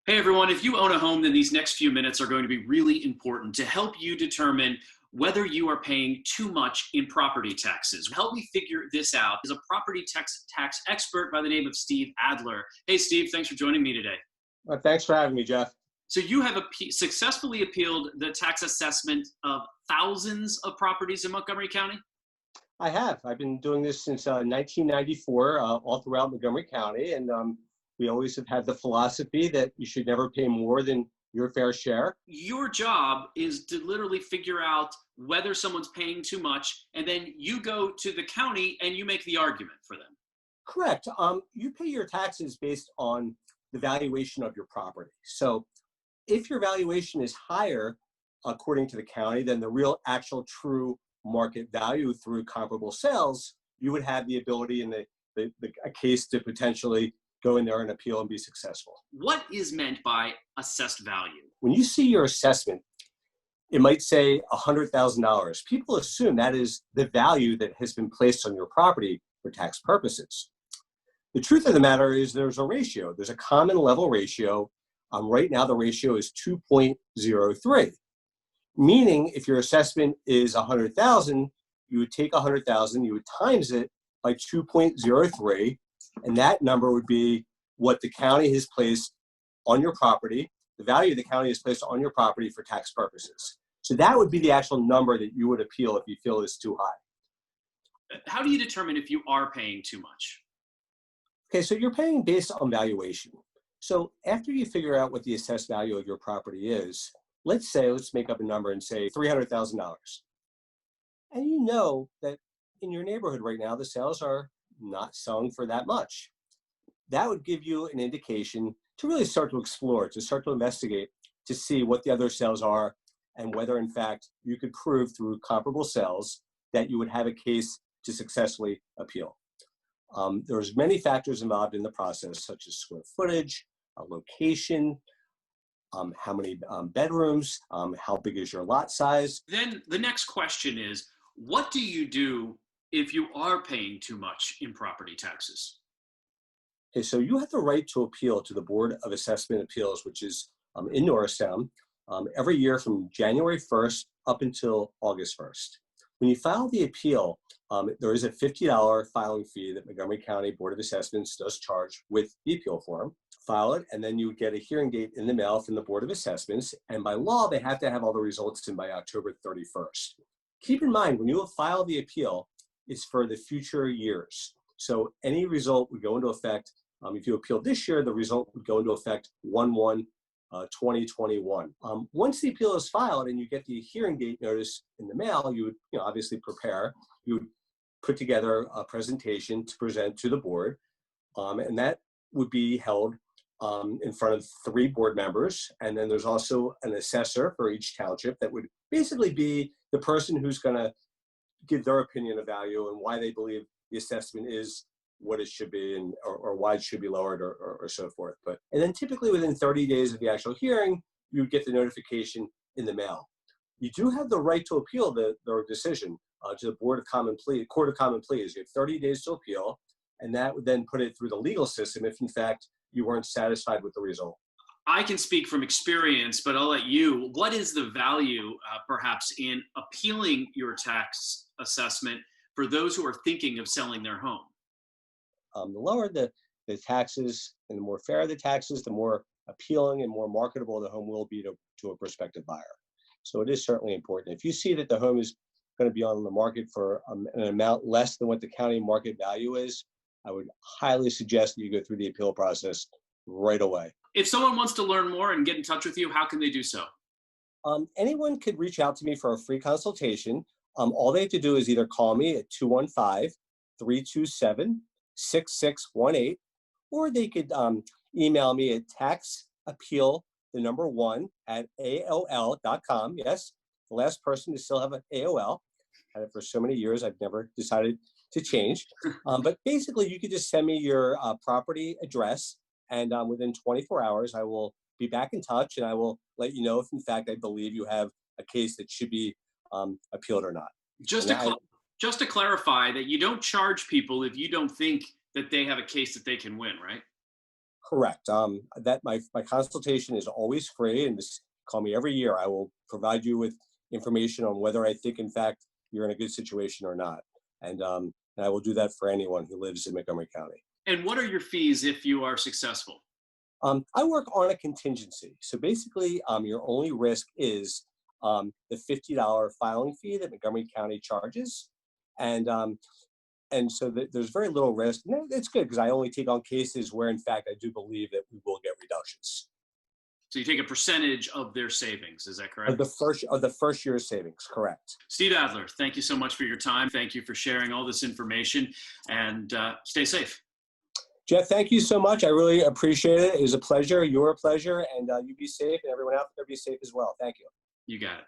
Hey everyone, if you own a home, then these next few minutes are going to be really important to help you determine whether you are paying too much in property taxes. Help me figure this out is a property tax expert by the name of Steve Adler. Hey Steve, thanks for joining me today. Thanks for having me, Jeff. So you have successfully appealed the tax assessment of thousands of properties in Montgomery County? I have. I've been doing this since 1994, all throughout Montgomery County, and we always have had the philosophy that you should never pay more than your fair share. Your job is to literally figure out whether someone's paying too much, and then you go to the county and you make the argument for them. Correct. You pay your taxes based on the valuation of your property. So if your valuation is higher, according to the county, than the real, actual, true market value through comparable sales, you would have the ability in a case to potentially go in there and appeal and be successful. What is meant by assessed value? When you see your assessment, it might say $100,000. People assume that is the value that has been placed on your property for tax purposes. The truth of the matter is there's a ratio. There's a common level ratio. Right now, the ratio is 2.03. Meaning, if your assessment is 100,000, you would take 100,000, you would times it by 2.03, and that number would be what the county has placed on your property, the value the county has placed on your property for tax purposes. So that would be the actual number that you would appeal if you feel it's too high. How do you determine if you are paying too much? Okay, so you're paying based on valuation. So after you figure out what the assessed value of your property is, let's make up a number and say $300,000. And you know that in your neighborhood right now, the sales are not selling for that much. That would give you an indication to really start to explore, to start to investigate, to see what the other sales are and whether in fact you could prove through comparable sales that you would have a case to successfully appeal. There's many factors involved in the process, such as square footage, location, how many bedrooms, how big is your lot size. Then the next question is, what do you do if you are paying too much in property taxes? Okay, so you have the right to appeal to the Board of Assessment Appeals, which is in Norristown, every year from January 1st up until August 1st. When you file the appeal, there is a $50 filing fee that Montgomery County Board of Assessments does charge with the appeal form. File it, and then you would get a hearing date in the mail from the Board of Assessments. And by law, they have to have all the results in by October 31st. Keep in mind, when you file the appeal, it's for the future years. So any result would go into effect. If you appeal this year, the result would go into effect 1/1/2021. Once the appeal is filed and you get the hearing date notice in the mail, you would obviously prepare. You would put together a presentation to present to the board, and that would be held in front of 3 board members. And then there's also an assessor for each township that would basically be the person who's going to give their opinion of value and why they believe the assessment is what it should be or why it should be lowered or so forth. And then typically within 30 days of the actual hearing, you get the notification in the mail. You do have the right to appeal their decision to the Court of Common Pleas. You have 30 days to appeal, and that would then put it through the legal system if in fact you weren't satisfied with the result. I can speak from experience, but I'll let you. What is the value, perhaps, in appealing your tax assessment for those who are thinking of selling their home? The lower the taxes and the more fair the taxes, the more appealing and more marketable the home will be to a prospective buyer. So it is certainly important. If you see that the home is going to be on the market for an amount less than what the county market value is, I would highly suggest that you go through the appeal process right away. If someone wants to learn more and get in touch with you, how can they do so? Anyone could reach out to me for a free consultation. All they have to do is either call me at 215-327-6618, or they could email me at taxappeal1@AOL.com. Yes, the last person to still have an AOL. Had it for so many years, I've never decided to change. But basically, you could just send me your property address, and within 24 hours, I will be back in touch, and I will let you know if, in fact, I believe you have a case that should be appealed or not. Just to clarify that you don't charge people if you don't think that they have a case that they can win, right? Correct. That my consultation is always free, and just call me every year. I will provide you with information on whether I think, in fact, you're in a good situation or not. And I will do that for anyone who lives in Montgomery County. And what are your fees if you are successful? I work on a contingency. So basically, your only risk is the $50 filing fee that Montgomery County charges. And so there's very little risk. And it's good because I only take on cases where, in fact, I do believe that we will get reductions. So you take a percentage of their savings, is that correct? Of the first year's savings, correct. Steve Adler, thank you so much for your time. Thank you for sharing all this information, and stay safe. Jeff, thank you so much. I really appreciate it. It was a pleasure. You're a pleasure. And you be safe, and everyone out there be safe as well. Thank you. You got it.